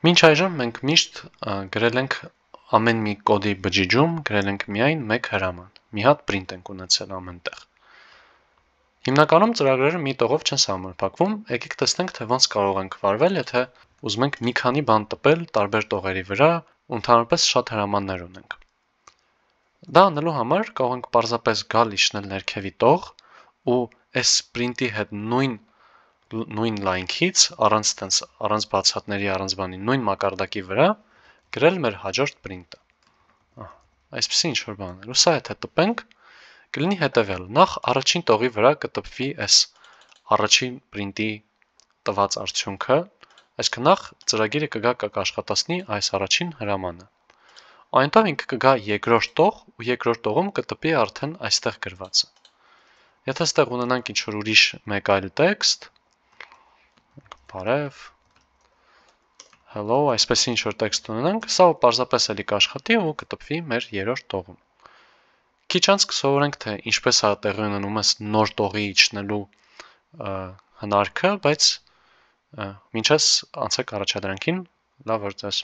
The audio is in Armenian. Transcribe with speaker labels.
Speaker 1: Մինչ այժմ մենք միշտ գրել ենք ամեն մի կոդի բջիջում գրել ենք միայն մեկ հրաման, մի հատ print ենք ունեցել ամենտեղ։ Հիմնականում ծրագրերը մի տողով չեն սահմանափակվում, եկեք տեսնենք, թե ոնց կարող ենք վարվել, եթե ուզում ենք մի քանի բան տպել տարբեր տողերի վրա, ու ընդհանրապես շատ հրամաններ ունենք։ Դա անելու համար կարող ենք պարզապես գալ իջնել ներքևի տող ու այս print-ի հետ նույն լայնքից, առանց բացատների, առանց բանի, նույն մակարդակի վրա գրել մեր հաջորդ print-ը։ Այսպեսի ինչ-որ բան է։ Ու սա եթե տպենք, կլինի հետևյալը. նախ առաջին տողի վրա կտպվի այս առաջին print-ի տված արդյունքը, այսինքն նախ ծրագիրը կգա կաշխատացնի այս առաջին հրամանը։ Այնտեղ ինքը կգա երկրորդ տող ու երկրորդ տողում կտպի արդեն այստեղ գրվածը։ Եթե այստեղ ունենանք ինչ-որ ուրիշ մեկ այլ տեքստ, բարև, hello, այսպես ինչ-որ տեքստ ունենանք, սա պարզապես էլի կաշխատի ու կտպվի մեր երրորդ տողում։ Քիչ անց կսովորենք, թե ինչպես է տեղի ունենում այս նոր տողի իջնելու հնարքը, բայց մինչև անցեք առաջադրանքին, լավ օր ձեզ։